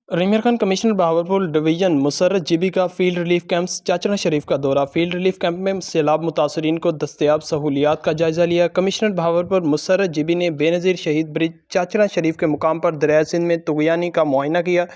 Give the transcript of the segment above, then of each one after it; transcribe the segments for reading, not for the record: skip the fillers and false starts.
रीमियर Khan commissioner Bahawalpur division Musarrat जीबी का field relief camps चाचना शरीफ का दौरा। फील्ड रिलीफ कैंप में सैलाब मुतासरीन को दस्तयाब सहूलियात का जायजा लिया। कमिश्नर बहावलपुर मुसर्रत जीबी ने बेनज़ीर शहीद ब्रिज चाचना शरीफ के मुकाम पर दरिया सिंध में तुग़यानी का मुआयना किया।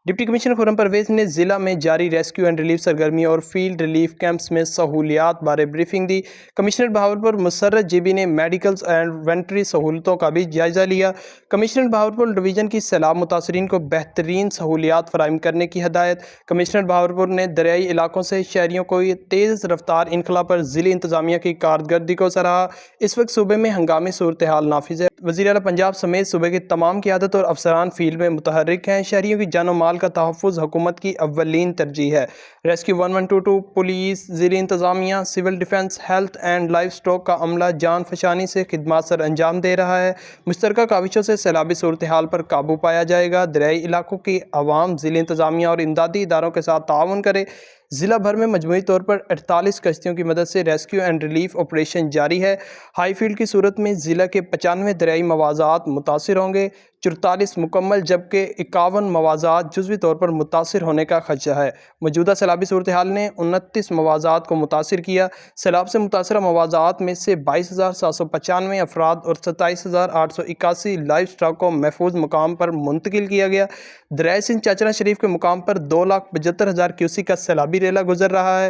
डिप्टी कमिश्नर खुर्रम परवेज़ ने ज़िला में जारी रेस्क्यू एंड रिलीफ सरगर्मियों और फील्ड रिलीफ कैंप्स में सहूलियात बारे ब्रीफिंग दी। कमिश्नर बहावलपुर मुसर्रत जीबी ने मेडिकल्स एंड वेंट्री सहूलतों का भी जायजा लिया। कमिश्नर बहावलपुर डिवीजन की सैलाब मुतासरीन को बेहतरीन सहूलियात फराहम करने की हदायत। कमिश्नर बहावलपुर ने दरियाई इलाकों से शहरियों को तेज़ रफ्तार इनखला पर ज़िली इंतज़ामिया की कारकर्दगी को सराहा। इस वक्त सूबे में हंगामी सूरत हाल नाफिज है। वज़ीर आला पंजाब समेत सूबे की तमाम क़यादत और अफसरान फील्ड में मुतहर्रिक हैं। शहरियों की जान और माल का तहफ़्फ़ुज़ हुकूमत की अव्वलीन तरजीह है। रेस्क्यू 1122, पुलिस, ज़िली इंतज़ामिया, civil defence, health and livestock का अमला जान फशानी से खिदमात सर अंजाम दे रहा है। मुश्तरका काविशों से सैलाबी सूरत हाल पर काबू पाया जाएगा। दरियाई इलाकों की आवाम ज़िली इंतज़ामिया और इमदादी इदारों के साथ ताउन करे। ज़िला भर में मजमूई तौर पर 48 कश्तियों की मदद से रेस्क्यू एंड रिलीफ ऑपरेशन जारी है। हाई फील्ड की सूरत में ज़िला के 95 दरियाई मवाज़ात मुतासिर होंगे, 44 मुकम्मल जबकि 51 मवाज़ात जुज़वी तौर पर मुतासिर होने का खदशा है। मौजूदा सैलाबी सूरत हाल ने 29 मवाज़ात को मुतासिर किया। सैलाब से मुतासरा मवाज़ात में से 22,795 अफराद और 27,881 लाइफ स्टॉक को महफूज मुकाम पर मुंतकिल किया गया। दरिया सिंध चाचना शरीफ के मुकाम पर 2,75,000 क्यूसिक का सैलाबी रेला गुजर रहा है।